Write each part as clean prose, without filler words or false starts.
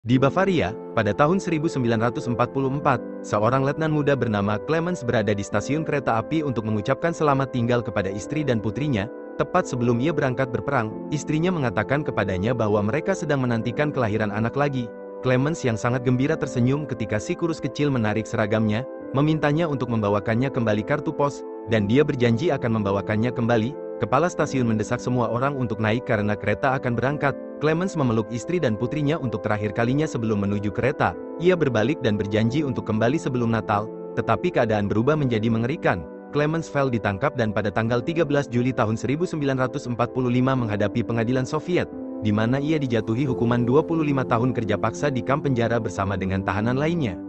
Di Bavaria, pada tahun 1944, seorang letnan muda bernama Clemens berada di stasiun kereta api untuk mengucapkan selamat tinggal kepada istri dan putrinya. Tepat sebelum ia berangkat berperang, istrinya mengatakan kepadanya bahwa mereka sedang menantikan kelahiran anak lagi. Clemens yang sangat gembira tersenyum ketika si kurus kecil menarik seragamnya, memintanya untuk membawakannya kembali kartu pos, dan dia berjanji akan membawakannya kembali. Kepala stasiun mendesak semua orang untuk naik karena kereta akan berangkat. Clemens memeluk istri dan putrinya untuk terakhir kalinya sebelum menuju kereta. Ia berbalik dan berjanji untuk kembali sebelum Natal, tetapi keadaan berubah menjadi mengerikan. Clemens ditangkap dan pada tanggal 13 Juli tahun 1945 menghadapi pengadilan Soviet, di mana ia dijatuhi hukuman 25 tahun kerja paksa di kamp penjara bersama dengan tahanan lainnya.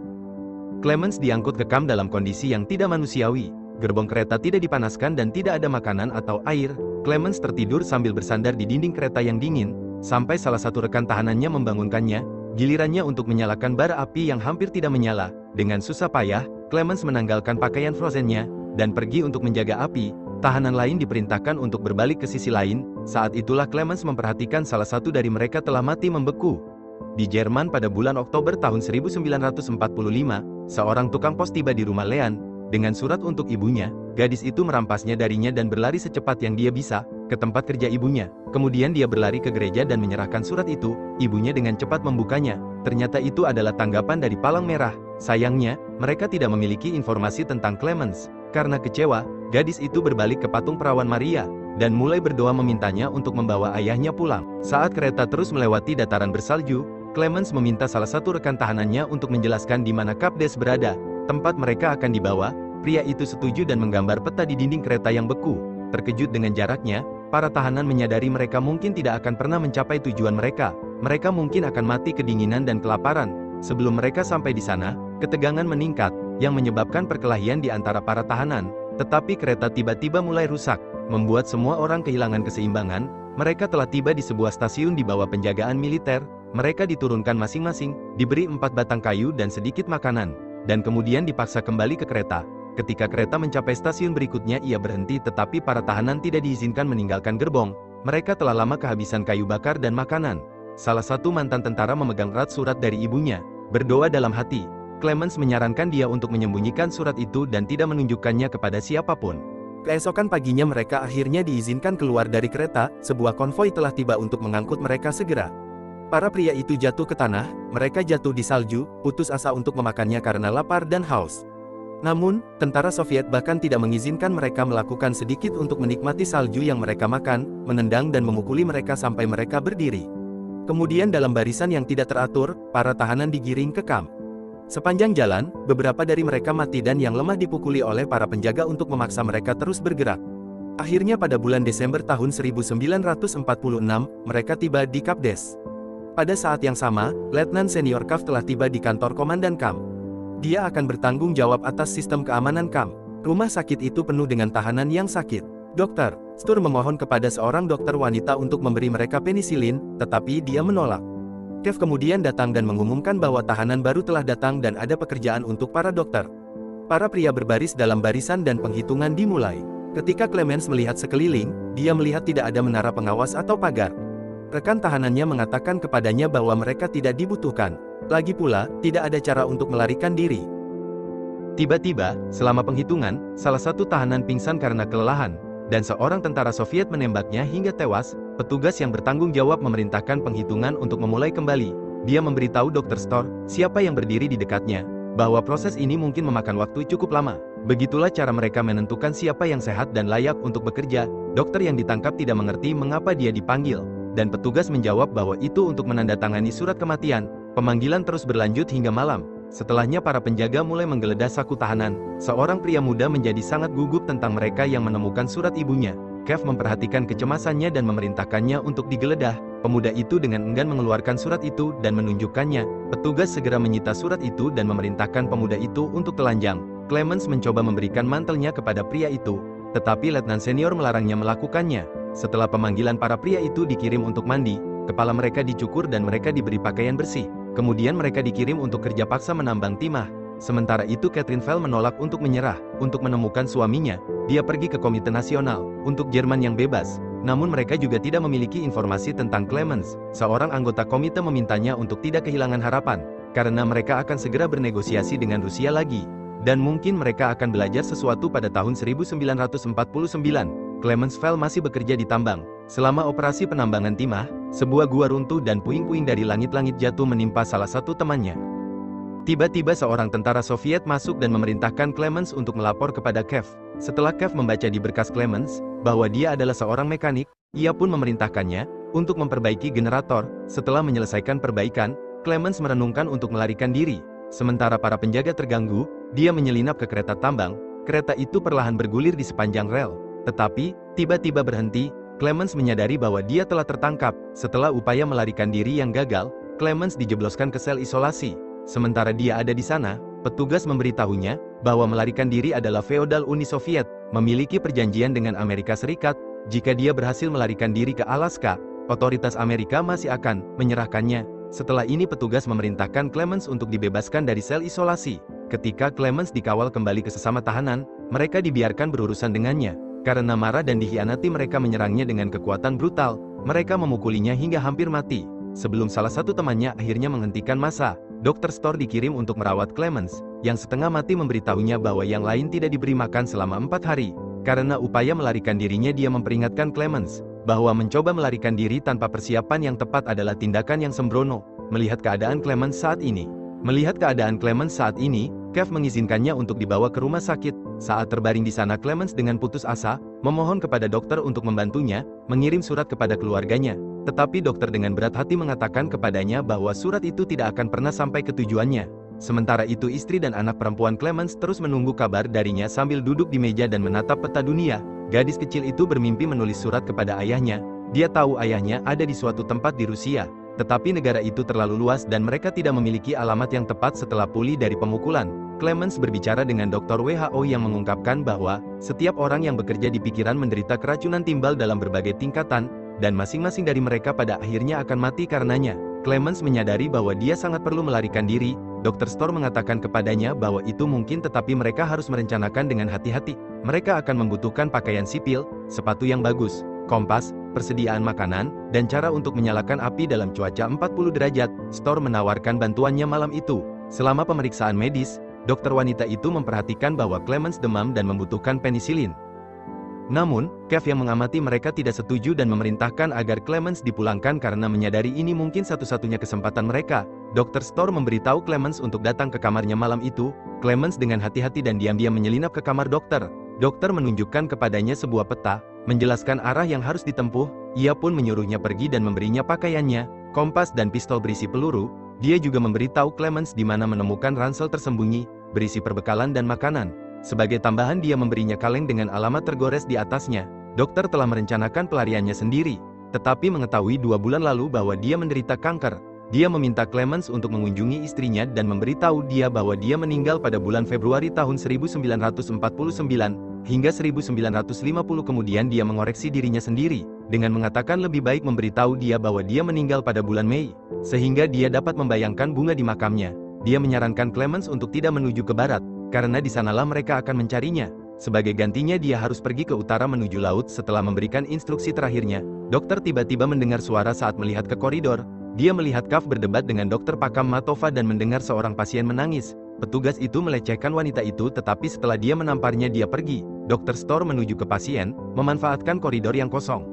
Clemens diangkut ke kamp dalam kondisi yang tidak manusiawi. Gerbong kereta tidak dipanaskan dan tidak ada makanan atau air. Clemens tertidur sambil bersandar di dinding kereta yang dingin, sampai salah satu rekan tahanannya membangunkannya. Gilirannya untuk menyalakan bara api yang hampir tidak menyala. Dengan susah payah, Clemens menanggalkan pakaian frozennya, dan pergi untuk menjaga api. Tahanan lain diperintahkan untuk berbalik ke sisi lain. Saat itulah Clemens memperhatikan salah satu dari mereka telah mati membeku. Di Jerman pada bulan Oktober tahun 1945, seorang tukang pos tiba di rumah Leon dengan surat untuk ibunya. Gadis itu merampasnya darinya dan berlari secepat yang dia bisa ke tempat kerja ibunya. Kemudian dia berlari ke gereja dan menyerahkan surat itu. Ibunya dengan cepat membukanya. Ternyata itu adalah tanggapan dari Palang Merah. Sayangnya, mereka tidak memiliki informasi tentang Clemens. Karena kecewa, gadis itu berbalik ke patung perawan Maria dan mulai berdoa memintanya untuk membawa ayahnya pulang. Saat kereta terus melewati dataran bersalju, Clemens meminta salah satu rekan tahanannya untuk menjelaskan di mana Kapdes berada, tempat mereka akan dibawa. Pria itu setuju dan menggambar peta di dinding kereta yang beku. Terkejut dengan jaraknya, para tahanan menyadari mereka mungkin tidak akan pernah mencapai tujuan mereka. Mereka mungkin akan mati kedinginan dan kelaparan. Sebelum mereka sampai di sana, ketegangan meningkat, yang menyebabkan perkelahian di antara para tahanan. Tetapi kereta tiba-tiba mulai rusak, membuat semua orang kehilangan keseimbangan. Mereka telah tiba di sebuah stasiun di bawah penjagaan militer. Mereka diturunkan masing-masing, diberi 4 batang kayu dan sedikit makanan, dan kemudian dipaksa kembali ke kereta. Ketika kereta mencapai stasiun berikutnya ia berhenti, tetapi para tahanan tidak diizinkan meninggalkan gerbong. Mereka telah lama kehabisan kayu bakar dan makanan. Salah satu mantan tentara memegang erat surat dari ibunya, berdoa dalam hati. Clemens menyarankan dia untuk menyembunyikan surat itu dan tidak menunjukkannya kepada siapapun. Keesokan paginya mereka akhirnya diizinkan keluar dari kereta. Sebuah konvoi telah tiba untuk mengangkut mereka segera. Para pria itu jatuh ke tanah, mereka jatuh di salju, putus asa untuk memakannya karena lapar dan haus. Namun, tentara Soviet bahkan tidak mengizinkan mereka melakukan sedikit untuk menikmati salju yang mereka makan, menendang dan memukuli mereka sampai mereka berdiri. Kemudian dalam barisan yang tidak teratur, para tahanan digiring ke kamp. Sepanjang jalan, beberapa dari mereka mati dan yang lemah dipukuli oleh para penjaga untuk memaksa mereka terus bergerak. Akhirnya pada bulan Desember tahun 1946, mereka tiba di Kapdes. Pada saat yang sama, Letnan Senior Kav telah tiba di kantor komandan kamp. Dia akan bertanggung jawab atas sistem keamanan kamp. Rumah sakit itu penuh dengan tahanan yang sakit. Dokter Stur memohon kepada seorang dokter wanita untuk memberi mereka penisilin, tetapi dia menolak. Kev kemudian datang dan mengumumkan bahwa tahanan baru telah datang dan ada pekerjaan untuk para dokter. Para pria berbaris dalam barisan dan penghitungan dimulai. Ketika Clemens melihat sekeliling, dia melihat tidak ada menara pengawas atau pagar. Rekan tahanannya mengatakan kepadanya bahwa mereka tidak dibutuhkan. Lagi pula, tidak ada cara untuk melarikan diri. Tiba-tiba, selama penghitungan, salah satu tahanan pingsan karena kelelahan, dan seorang tentara Soviet menembaknya hingga tewas. Petugas yang bertanggung jawab memerintahkan penghitungan untuk memulai kembali. Dia memberitahu Dr. Stor, siapa yang berdiri di dekatnya, bahwa proses ini mungkin memakan waktu cukup lama. Begitulah cara mereka menentukan siapa yang sehat dan layak untuk bekerja. Dokter yang ditangkap tidak mengerti mengapa dia dipanggil, dan petugas menjawab bahwa itu untuk menandatangani surat kematian. Pemanggilan terus berlanjut hingga malam. Setelahnya para penjaga mulai menggeledah saku tahanan. Seorang pria muda menjadi sangat gugup tentang mereka yang menemukan surat ibunya. Kev memperhatikan kecemasannya dan memerintahkannya untuk digeledah. Pemuda itu dengan enggan mengeluarkan surat itu dan menunjukkannya. Petugas segera menyita surat itu dan memerintahkan pemuda itu untuk telanjang. Clemens mencoba memberikan mantelnya kepada pria itu, tetapi Letnan Senior melarangnya melakukannya. Setelah pemanggilan para pria itu dikirim untuk mandi, kepala mereka dicukur dan mereka diberi pakaian bersih. Kemudian mereka dikirim untuk kerja paksa menambang timah. Sementara itu Catherine Fell menolak untuk menyerah. Untuk menemukan suaminya, dia pergi ke Komite Nasional untuk Jerman yang Bebas. Namun mereka juga tidak memiliki informasi tentang Clemens. Seorang anggota komite memintanya untuk tidak kehilangan harapan, karena mereka akan segera bernegosiasi dengan Rusia lagi. Dan mungkin mereka akan belajar sesuatu pada tahun 1949. Clemens Fell masih bekerja di tambang. Selama operasi penambangan timah, sebuah gua runtuh dan puing-puing dari langit-langit jatuh menimpa salah satu temannya. Tiba-tiba seorang tentara Soviet masuk dan memerintahkan Clemens untuk melapor kepada Kev. Setelah Kev membaca di berkas Clemens, bahwa dia adalah seorang mekanik, ia pun memerintahkannya untuk memperbaiki generator. Setelah menyelesaikan perbaikan, Clemens merenungkan untuk melarikan diri. Sementara para penjaga terganggu, dia menyelinap ke kereta tambang. Kereta itu perlahan bergulir di sepanjang rel. Tetapi, tiba-tiba berhenti. Clemens menyadari bahwa dia telah tertangkap. Setelah upaya melarikan diri yang gagal, Clemens dijebloskan ke sel isolasi. Sementara dia ada di sana, petugas memberitahunya bahwa melarikan diri adalah feodal Uni Soviet, memiliki perjanjian dengan Amerika Serikat. Jika dia berhasil melarikan diri ke Alaska, otoritas Amerika masih akan menyerahkannya. Setelah ini petugas memerintahkan Clemens untuk dibebaskan dari sel isolasi. Ketika Clemens dikawal kembali ke sesama tahanan, mereka dibiarkan berurusan dengannya. Karena marah dan dikhianati, mereka menyerangnya dengan kekuatan brutal. Mereka memukulinya hingga hampir mati. Sebelum salah satu temannya akhirnya menghentikan masa, Dr. Storr dikirim untuk merawat Clemens, yang setengah mati memberitahunya bahwa yang lain tidak diberi makan selama 4 hari. Karena upaya melarikan dirinya, dia memperingatkan Clemens bahwa mencoba melarikan diri tanpa persiapan yang tepat adalah tindakan yang sembrono. Melihat keadaan Clemens saat ini, Kev mengizinkannya untuk dibawa ke rumah sakit. Saat terbaring di sana, Clemens dengan putus asa memohon kepada dokter untuk membantunya mengirim surat kepada keluarganya. Tetapi dokter dengan berat hati mengatakan kepadanya bahwa surat itu tidak akan pernah sampai ke tujuannya. Sementara itu istri dan anak perempuan Clemens terus menunggu kabar darinya sambil duduk di meja dan menatap peta dunia. Gadis kecil itu bermimpi menulis surat kepada ayahnya. Dia tahu ayahnya ada di suatu tempat di Rusia. Tetapi negara itu terlalu luas dan mereka tidak memiliki alamat yang tepat. Setelah pulih dari pemukulan, Clemens berbicara dengan dokter WHO yang mengungkapkan bahwa setiap orang yang bekerja di pikiran menderita keracunan timbal dalam berbagai tingkatan, dan masing-masing dari mereka pada akhirnya akan mati karenanya. Clemens menyadari bahwa dia sangat perlu melarikan diri. Dr. Storr mengatakan kepadanya bahwa itu mungkin, tetapi mereka harus merencanakan dengan hati-hati. Mereka akan membutuhkan pakaian sipil, sepatu yang bagus, kompas, persediaan makanan, dan cara untuk menyalakan api dalam cuaca 40 derajat. Storr menawarkan bantuannya malam itu. Selama pemeriksaan medis, dokter wanita itu memperhatikan bahwa Clemens demam dan membutuhkan penisilin. Namun, Kev yang mengamati mereka tidak setuju dan memerintahkan agar Clemens dipulangkan karena menyadari ini mungkin satu-satunya kesempatan mereka. Dr. Storr memberitahu Clemens untuk datang ke kamarnya malam itu. Clemens dengan hati-hati dan diam-diam menyelinap ke kamar dokter. Dokter menunjukkan kepadanya sebuah peta, menjelaskan arah yang harus ditempuh. Ia pun menyuruhnya pergi dan memberinya pakaiannya, kompas dan pistol berisi peluru. Dia juga memberitahu Clemens di mana menemukan ransel tersembunyi, berisi perbekalan dan makanan. Sebagai tambahan dia memberinya kaleng dengan alamat tergores di atasnya. Dokter telah merencanakan pelariannya sendiri, tetapi mengetahui 2 bulan lalu bahwa dia menderita kanker. Dia meminta Clemens untuk mengunjungi istrinya dan memberitahu dia bahwa dia meninggal pada bulan Februari tahun 1949, hingga 1950 kemudian dia mengoreksi dirinya sendiri, dengan mengatakan lebih baik memberitahu dia bahwa dia meninggal pada bulan Mei, sehingga dia dapat membayangkan bunga di makamnya. Dia menyarankan Clemens untuk tidak menuju ke barat, karena di sanalah mereka akan mencarinya. Sebagai gantinya dia harus pergi ke utara menuju laut. Setelah memberikan instruksi terakhirnya, dokter tiba-tiba mendengar suara saat melihat ke koridor. Dia melihat Kev berdebat dengan dokter Pakam Matova dan mendengar seorang pasien menangis. Petugas itu melecehkan wanita itu, tetapi setelah dia menamparnya dia pergi. Dr. Storr menuju ke pasien, memanfaatkan koridor yang kosong.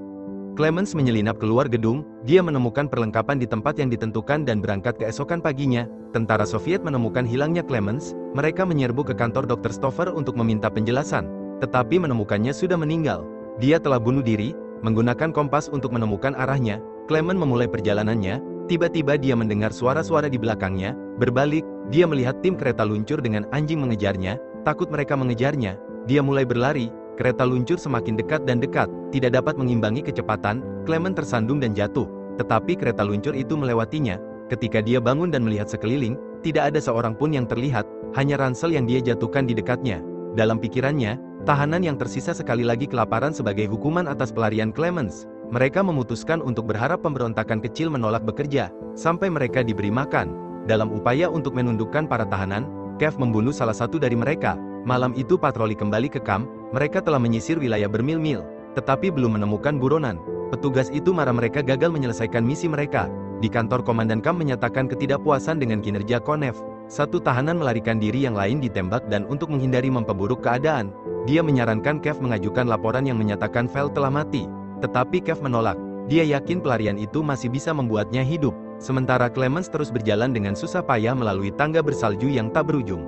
Clemens menyelinap keluar gedung. Dia menemukan perlengkapan di tempat yang ditentukan dan berangkat keesokan paginya. Tentara Soviet menemukan hilangnya Clemens. Mereka menyerbu ke kantor Dr. Stover untuk meminta penjelasan, tetapi menemukannya sudah meninggal. Dia telah bunuh diri, menggunakan kompas untuk menemukan arahnya. Clemens memulai perjalanannya. Tiba-tiba dia mendengar suara-suara di belakangnya. Berbalik, dia melihat tim kereta luncur dengan anjing mengejarnya. Takut mereka mengejarnya, dia mulai berlari. Kereta luncur semakin dekat dan dekat, tidak dapat mengimbangi kecepatan. Clemens tersandung dan jatuh, tetapi kereta luncur itu melewatinya. Ketika dia bangun dan melihat sekeliling, tidak ada seorang pun yang terlihat, hanya ransel yang dia jatuhkan di dekatnya. Dalam pikirannya, tahanan yang tersisa sekali lagi kelaparan sebagai hukuman atas pelarian Clemens. Mereka memutuskan untuk berharap pemberontakan kecil menolak bekerja, sampai mereka diberi makan. Dalam upaya untuk menundukkan para tahanan, Kev membunuh salah satu dari mereka. Malam itu patroli kembali ke kamp. Mereka telah menyisir wilayah bermil-mil. tetapi belum menemukan buronan. Petugas itu marah mereka gagal menyelesaikan misi mereka. Di kantor Komandan Kam menyatakan ketidakpuasan dengan kinerja Konev. Satu tahanan melarikan diri, yang lain ditembak, dan untuk menghindari memperburuk keadaan, dia menyarankan Kev mengajukan laporan yang menyatakan Vel telah mati. Tetapi Kev menolak. Dia yakin pelarian itu masih bisa membuatnya hidup. Sementara Clemens terus berjalan dengan susah payah melalui tangga bersalju yang tak berujung.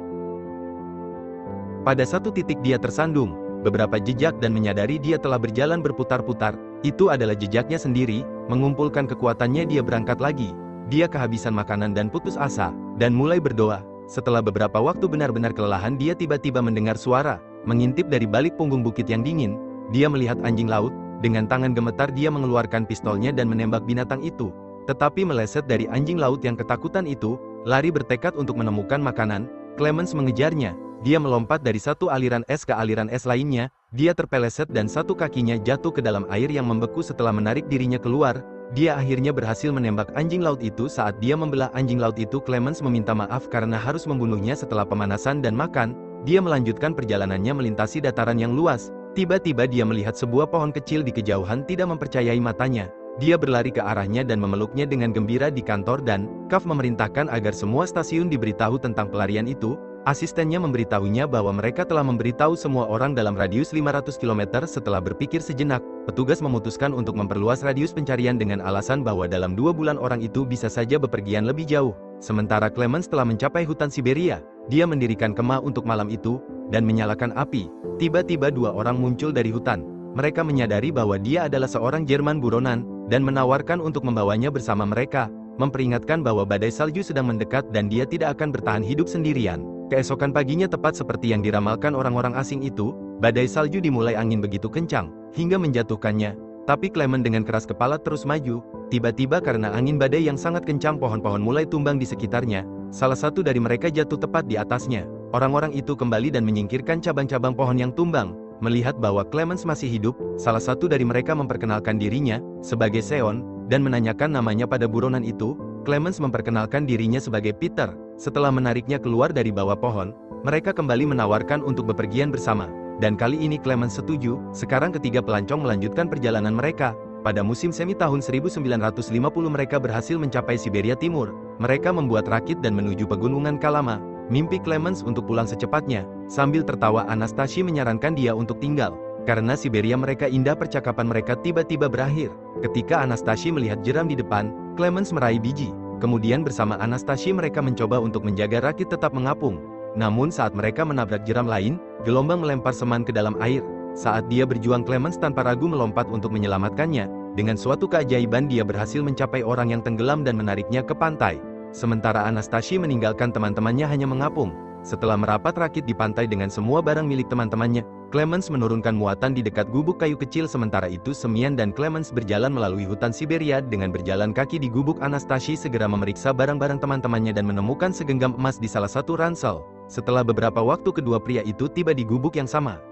Pada satu titik dia tersandung, beberapa jejak, dan menyadari dia telah berjalan berputar-putar. Itu adalah jejaknya sendiri. Mengumpulkan kekuatannya, dia berangkat lagi. Dia kehabisan makanan dan putus asa, dan mulai berdoa. Setelah beberapa waktu benar-benar kelelahan, dia tiba-tiba mendengar suara. Mengintip dari balik punggung bukit yang dingin, dia melihat anjing laut. Dengan tangan gemetar dia mengeluarkan pistolnya dan menembak binatang itu. Tetapi meleset dari anjing laut yang ketakutan itu, lari bertekad untuk menemukan makanan. Clemens mengejarnya. Dia melompat dari satu aliran es ke aliran es lainnya. Dia terpeleset dan satu kakinya jatuh ke dalam air yang membeku. Setelah menarik dirinya keluar, dia akhirnya berhasil menembak anjing laut itu. Saat dia membelah anjing laut itu, Clemens meminta maaf karena harus membunuhnya. Setelah pemanasan dan makan, dia melanjutkan perjalanannya melintasi dataran yang luas. Tiba-tiba dia melihat sebuah pohon kecil di kejauhan, tidak mempercayai matanya. Dia berlari ke arahnya dan memeluknya dengan gembira. Di kantor dan Kav memerintahkan agar semua stasiun diberitahu tentang pelarian itu. Asistennya memberitahunya bahwa mereka telah memberitahu semua orang dalam radius 500 km. Setelah berpikir sejenak, petugas memutuskan untuk memperluas radius pencarian dengan alasan bahwa dalam 2 bulan orang itu bisa saja bepergian lebih jauh. Sementara Clemens telah mencapai hutan Siberia, dia mendirikan kemah untuk malam itu, dan menyalakan api. Tiba-tiba 2 orang muncul dari hutan. Mereka menyadari bahwa dia adalah seorang Jerman buronan, dan menawarkan untuk membawanya bersama mereka, memperingatkan bahwa badai salju sedang mendekat dan dia tidak akan bertahan hidup sendirian. Keesokan paginya, tepat seperti yang diramalkan orang-orang asing itu, badai salju dimulai angin begitu kencang, hingga menjatuhkannya. Tapi Clemens dengan keras kepala terus maju. Tiba-tiba karena angin badai yang sangat kencang, pohon-pohon mulai tumbang di sekitarnya. Salah satu dari mereka jatuh tepat di atasnya. Orang-orang itu kembali dan menyingkirkan cabang-cabang pohon yang tumbang. Melihat bahwa Clemens masih hidup, salah satu dari mereka memperkenalkan dirinya sebagai Seon, dan menanyakan namanya pada buronan itu. Clemens memperkenalkan dirinya sebagai Peter. Setelah menariknya keluar dari bawah pohon, mereka kembali menawarkan untuk bepergian bersama. Dan kali ini Clemens setuju. Sekarang ketiga pelancong melanjutkan perjalanan mereka. Pada musim semi tahun 1950 mereka berhasil mencapai Siberia Timur. Mereka membuat rakit dan menuju pegunungan Kalama. Mimpi Clemens untuk pulang secepatnya. Sambil tertawa, Anastasia menyarankan dia untuk tinggal. Karena Siberia mereka indah. Percakapan mereka tiba-tiba berakhir. Ketika Anastasia melihat jeram di depan, Clemens meraih biji. Kemudian bersama Anastasia mereka mencoba untuk menjaga rakit tetap mengapung. Namun saat mereka menabrak jeram lain, gelombang melempar seman ke dalam air. Saat dia berjuang, Clemens tanpa ragu melompat untuk menyelamatkannya. Dengan suatu keajaiban dia berhasil mencapai orang yang tenggelam dan menariknya ke pantai. Sementara Anastasia meninggalkan teman-temannya hanya mengapung. Setelah merapat rakit di pantai dengan semua barang milik teman-temannya, Clemens menurunkan muatan di dekat gubuk kayu kecil. Sementara itu Semyan dan Clemens berjalan melalui hutan Siberia. Dengan berjalan kaki di gubuk, Anastasia segera memeriksa barang-barang teman-temannya dan menemukan segenggam emas di salah satu ransel. Setelah beberapa waktu, kedua pria itu tiba di gubuk yang sama.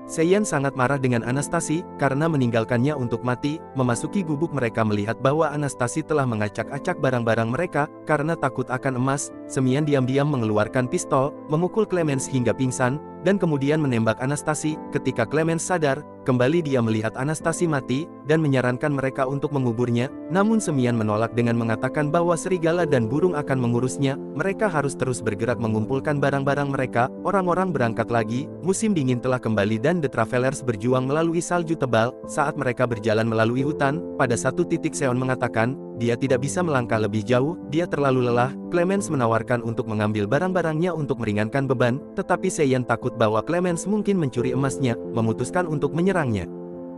Seyan sangat marah dengan Anastasia karena meninggalkannya untuk mati. Memasuki gubuk, mereka melihat bahwa Anastasia telah mengacak-acak barang-barang mereka. Karena takut akan emas, Semyan diam-diam mengeluarkan pistol, memukul Clemens hingga pingsan, dan kemudian menembak Anastasia. Ketika Clemens sadar, kembali dia melihat Anastasia mati, dan menyarankan mereka untuk menguburnya. Namun Semyan menolak dengan mengatakan bahwa serigala dan burung akan mengurusnya. Mereka harus terus bergerak mengumpulkan barang-barang mereka. Orang-orang berangkat lagi. Musim dingin telah kembali dan The Travelers berjuang melalui salju tebal. Saat mereka berjalan melalui hutan, pada satu titik Seon mengatakan, dia tidak bisa melangkah lebih jauh, dia terlalu lelah. Clemens menawarkan untuk mengambil barang-barangnya untuk meringankan beban, tetapi Seyan takut bahwa Clemens mungkin mencuri emasnya, memutuskan untuk menyerangnya.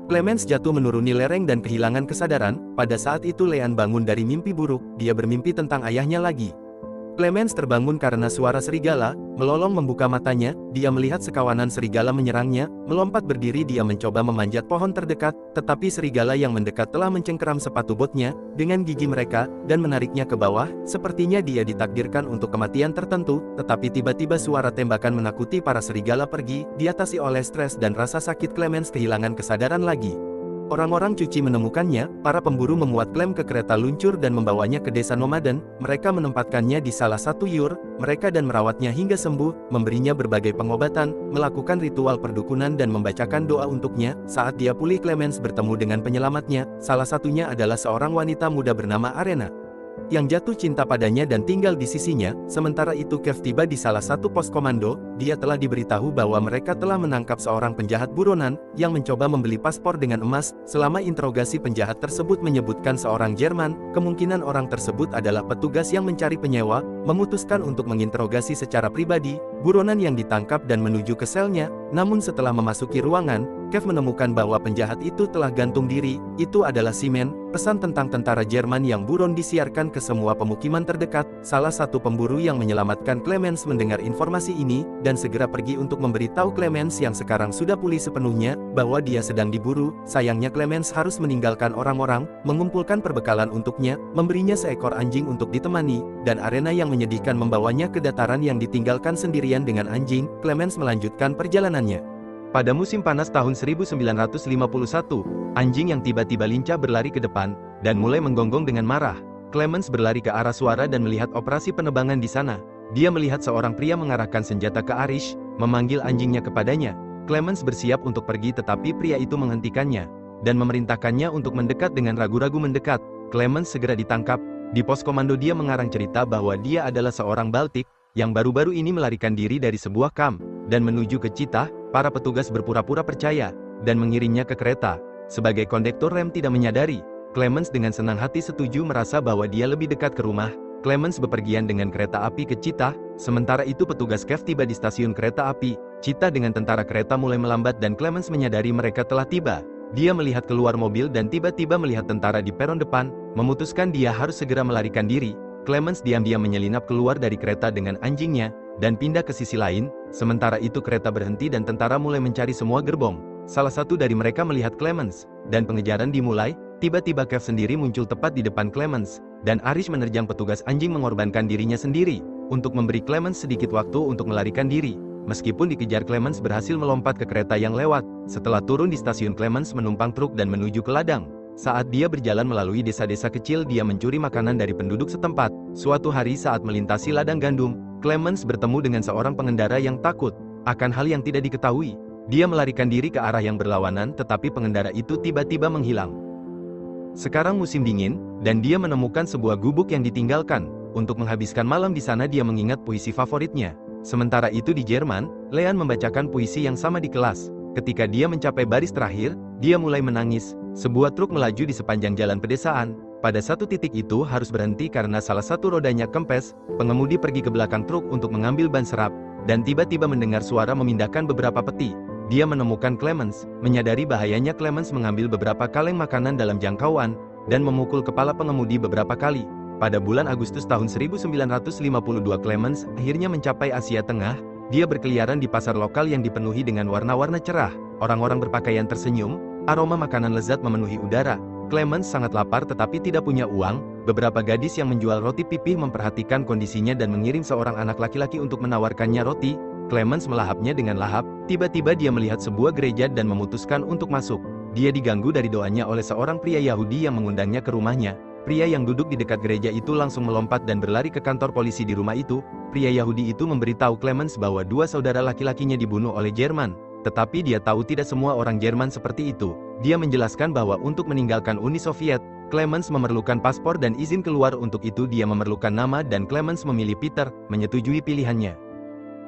Clemens jatuh menuruni lereng dan kehilangan kesadaran. Pada saat itu Lean bangun dari mimpi buruk, dia bermimpi tentang ayahnya lagi. Clemens terbangun karena suara serigala. Melolong membuka matanya, dia melihat sekawanan serigala menyerangnya. Melompat berdiri, dia mencoba memanjat pohon terdekat, tetapi serigala yang mendekat telah mencengkeram sepatu botnya dengan gigi mereka dan menariknya ke bawah. Sepertinya dia ditakdirkan untuk kematian tertentu, tetapi tiba-tiba suara tembakan menakuti para serigala pergi. Diatasi oleh stres dan rasa sakit, Clemens kehilangan kesadaran lagi. Orang-orang cuci menemukannya, para pemburu memuat Clem ke kereta luncur dan membawanya ke desa nomaden. Mereka menempatkannya di salah satu yur, mereka dan merawatnya hingga sembuh, memberinya berbagai pengobatan, melakukan ritual perdukunan dan membacakan doa untuknya. Saat dia pulih, Clemens bertemu dengan penyelamatnya, salah satunya adalah seorang wanita muda bernama Arena, yang jatuh cinta padanya dan tinggal di sisinya. Sementara itu Kev tiba di salah satu pos komando. Dia telah diberitahu bahwa mereka telah menangkap seorang penjahat buronan, yang mencoba membeli paspor dengan emas. Selama interogasi, penjahat tersebut menyebutkan seorang Jerman. Kemungkinan orang tersebut adalah petugas yang mencari penyewa. Memutuskan untuk menginterogasi secara pribadi buronan yang ditangkap dan menuju ke selnya. Namun setelah memasuki ruangan, Kev menemukan bahwa penjahat itu telah gantung diri. Itu adalah Simen, pesan tentang tentara Jerman yang buron disiarkan ke semua pemukiman terdekat. Salah satu pemburu yang menyelamatkan Clemens mendengar informasi ini, dan segera pergi untuk memberitahu Clemens yang sekarang sudah pulih sepenuhnya, bahwa dia sedang diburu. Sayangnya Clemens harus meninggalkan orang-orang, mengumpulkan perbekalan untuknya, memberinya seekor anjing untuk ditemani, dan Arena yang menyedihkan membawanya ke dataran yang ditinggalkan sendirian dengan anjing. Clemens melanjutkan perjalanannya. Pada musim panas tahun 1951, anjing yang tiba-tiba lincah berlari ke depan, dan mulai menggonggong dengan marah. Clemens berlari ke arah suara dan melihat operasi penebangan di sana. Dia melihat seorang pria mengarahkan senjata ke Arish, memanggil anjingnya kepadanya. Clemens bersiap untuk pergi, tetapi pria itu menghentikannya, dan memerintahkannya untuk mendekat dengan ragu-ragu mendekat. Clemens segera ditangkap. Di pos komando dia mengarang cerita bahwa dia adalah seorang Baltik, yang baru-baru ini melarikan diri dari sebuah kamp, dan menuju ke Chitah. Para petugas berpura-pura percaya, dan mengirimnya ke kereta. Sebagai kondektur rem tidak menyadari, Clemens dengan senang hati setuju, merasa bahwa dia lebih dekat ke rumah. Clemens bepergian dengan kereta api ke Chitah. Sementara itu petugas Kev tiba di stasiun kereta api Chitah dengan tentara kereta mulai melambat dan Clemens menyadari mereka telah tiba. Dia melihat keluar mobil dan tiba-tiba melihat tentara di peron depan. Memutuskan dia harus segera melarikan diri. Clemens diam-diam menyelinap keluar dari kereta dengan anjingnya, dan pindah ke sisi lain. Sementara itu kereta berhenti dan tentara mulai mencari semua gerbong. Salah satu dari mereka melihat Clemens, dan pengejaran dimulai. Tiba-tiba Kev sendiri muncul tepat di depan Clemens, dan Arish menerjang petugas anjing mengorbankan dirinya sendiri, untuk memberi Clemens sedikit waktu untuk melarikan diri. Meskipun dikejar, Clemens berhasil melompat ke kereta yang lewat. Setelah turun di stasiun, Clemens menumpang truk dan menuju ke ladang. Saat dia berjalan melalui desa-desa kecil, dia mencuri makanan dari penduduk setempat. Suatu hari saat melintasi ladang gandum, Clemens bertemu dengan seorang pengendara yang takut akan hal yang tidak diketahui. Dia melarikan diri ke arah yang berlawanan, tetapi pengendara itu tiba-tiba menghilang. Sekarang musim dingin, dan dia menemukan sebuah gubuk yang ditinggalkan. Untuk menghabiskan malam di sana, dia mengingat puisi favoritnya. Sementara itu di Jerman, Leon membacakan puisi yang sama di kelas. Ketika dia mencapai baris terakhir, dia mulai menangis. Sebuah truk melaju di sepanjang jalan pedesaan. Pada satu titik itu harus berhenti karena salah satu rodanya kempes. Pengemudi pergi ke belakang truk untuk mengambil ban serap, dan tiba-tiba mendengar suara memindahkan beberapa peti. Dia menemukan Clemens, menyadari bahayanya. Clemens mengambil beberapa kaleng makanan dalam jangkauan, dan memukul kepala pengemudi beberapa kali. Pada bulan Agustus tahun 1952 Clemens akhirnya mencapai Asia Tengah. Dia berkeliaran di pasar lokal yang dipenuhi dengan warna-warna cerah. Orang-orang berpakaian tersenyum, aroma makanan lezat memenuhi udara. Clemens sangat lapar tetapi tidak punya uang. Beberapa gadis yang menjual roti pipih memperhatikan kondisinya dan mengirim seorang anak laki-laki untuk menawarkannya roti. Clemens melahapnya dengan lahap. Tiba-tiba dia melihat sebuah gereja dan memutuskan untuk masuk. Dia diganggu dari doanya oleh seorang pria Yahudi yang mengundangnya ke rumahnya. Pria yang duduk di dekat gereja itu langsung melompat dan berlari ke kantor polisi di rumah itu. Pria Yahudi itu memberitahu Clemens bahwa dua saudara laki-lakinya dibunuh oleh Jerman. Tetapi dia tahu tidak semua orang Jerman seperti itu. Dia menjelaskan bahwa untuk meninggalkan Uni Soviet, Clemens memerlukan paspor dan izin keluar. Untuk itu dia memerlukan nama, dan Clemens memilih Peter, menyetujui pilihannya.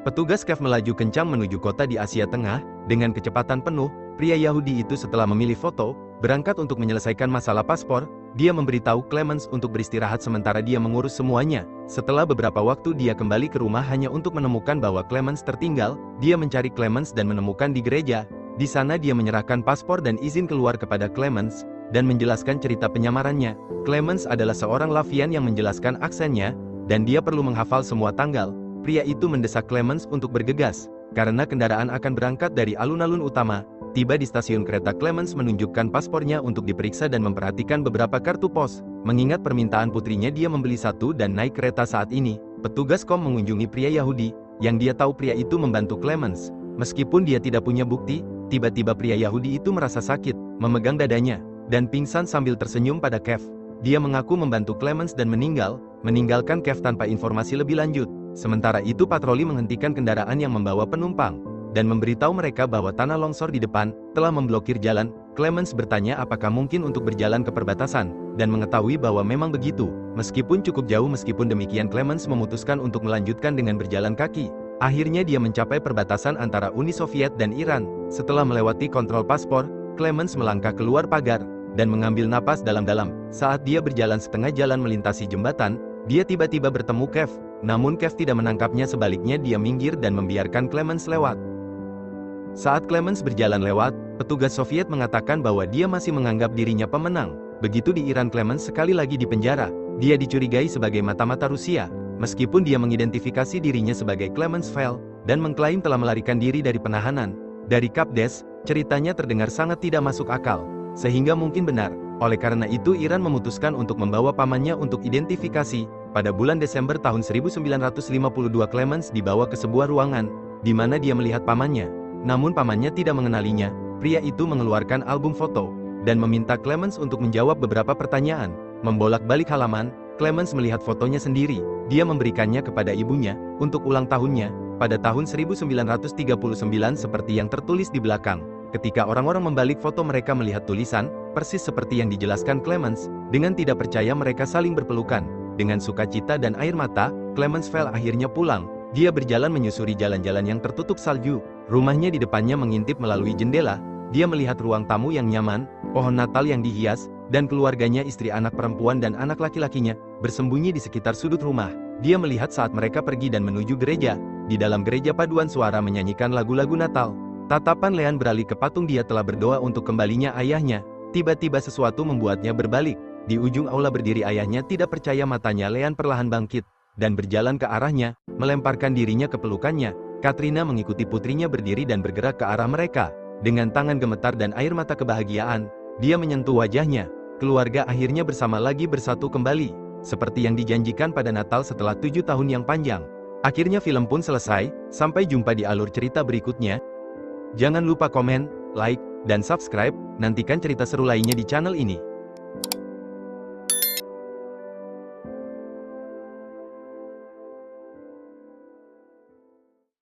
Petugas Kev melaju kencang menuju kota di Asia Tengah, dengan kecepatan penuh. Pria Yahudi itu setelah memilih foto, berangkat untuk menyelesaikan masalah paspor. Dia memberitahu Clemens untuk beristirahat sementara dia mengurus semuanya. Setelah beberapa waktu dia kembali ke rumah hanya untuk menemukan bahwa Clemens tertinggal. Dia mencari Clemens dan menemukan di gereja. Di sana dia menyerahkan paspor dan izin keluar kepada Clemens, dan menjelaskan cerita penyamarannya. Clemens adalah seorang Latvian yang menjelaskan aksennya, dan dia perlu menghafal semua tanggal. Pria itu mendesak Clemens untuk bergegas, karena kendaraan akan berangkat dari alun-alun utama. Tiba di stasiun kereta, Clemens menunjukkan paspornya untuk diperiksa dan memperhatikan beberapa kartu pos. Mengingat permintaan putrinya, dia membeli satu dan naik kereta. Saat ini, petugas kom mengunjungi pria Yahudi, yang dia tahu pria itu membantu Clemens. Meskipun dia tidak punya bukti, tiba-tiba pria Yahudi itu merasa sakit, memegang dadanya, dan pingsan sambil tersenyum pada Kev. Dia mengaku membantu Clemens dan meninggalkan Kev tanpa informasi lebih lanjut. Sementara itu patroli menghentikan kendaraan yang membawa penumpang, dan memberitahu mereka bahwa tanah longsor di depan telah memblokir jalan. Clemens bertanya apakah mungkin untuk berjalan ke perbatasan, dan mengetahui bahwa memang begitu. Meskipun cukup jauh, meskipun demikian Clemens memutuskan untuk melanjutkan dengan berjalan kaki. Akhirnya dia mencapai perbatasan antara Uni Soviet dan Iran. Setelah melewati kontrol paspor, Clemens melangkah keluar pagar, dan mengambil napas dalam-dalam. Saat dia berjalan setengah jalan melintasi jembatan, dia tiba-tiba bertemu Kev. Namun Kev tidak menangkapnya, sebaliknya dia minggir dan membiarkan Clemens lewat. Saat Clemens berjalan lewat, petugas Soviet mengatakan bahwa dia masih menganggap dirinya pemenang. Begitu di Iran, Clemens sekali lagi dipenjara. Dia dicurigai sebagai mata-mata Rusia. Meskipun dia mengidentifikasi dirinya sebagai Clemens Vell, dan mengklaim telah melarikan diri dari penahanan dari Kapdes, ceritanya terdengar sangat tidak masuk akal, sehingga mungkin benar. Oleh karena itu Iran memutuskan untuk membawa pamannya untuk identifikasi. Pada bulan Desember tahun 1952 Clemens dibawa ke sebuah ruangan, di mana dia melihat pamannya. Namun pamannya tidak mengenalinya. Pria itu mengeluarkan album foto, dan meminta Clemens untuk menjawab beberapa pertanyaan. Membolak-balik halaman, Clemens melihat fotonya sendiri. Dia memberikannya kepada ibunya, untuk ulang tahunnya, pada tahun 1939 seperti yang tertulis di belakang. Ketika orang-orang membalik foto mereka melihat tulisan, persis seperti yang dijelaskan Clemens. Dengan tidak percaya mereka saling berpelukan. Dengan sukacita dan air mata, Clemens Vell akhirnya pulang. Dia berjalan menyusuri jalan-jalan yang tertutup salju. Rumahnya di depannya mengintip melalui jendela. Dia melihat ruang tamu yang nyaman, pohon Natal yang dihias, dan keluarganya, istri, anak perempuan dan anak laki-lakinya, bersembunyi di sekitar sudut rumah. Dia melihat saat mereka pergi dan menuju gereja. Di dalam gereja paduan suara menyanyikan lagu-lagu Natal. Tatapan Leanne beralih ke patung. Dia telah berdoa untuk kembalinya ayahnya. Tiba-tiba sesuatu membuatnya berbalik. Di ujung aula berdiri ayahnya, tidak percaya matanya. Leanne perlahan bangkit, dan berjalan ke arahnya, melemparkan dirinya ke pelukannya. Katrina mengikuti putrinya berdiri dan bergerak ke arah mereka. Dengan tangan gemetar dan air mata kebahagiaan, dia menyentuh wajahnya. Keluarga akhirnya bersama lagi, bersatu kembali, seperti yang dijanjikan pada Natal setelah 7 tahun yang panjang. Akhirnya film pun selesai. Sampai jumpa di alur cerita berikutnya. Jangan lupa komen, like, dan subscribe. Nantikan cerita seru lainnya di channel ini.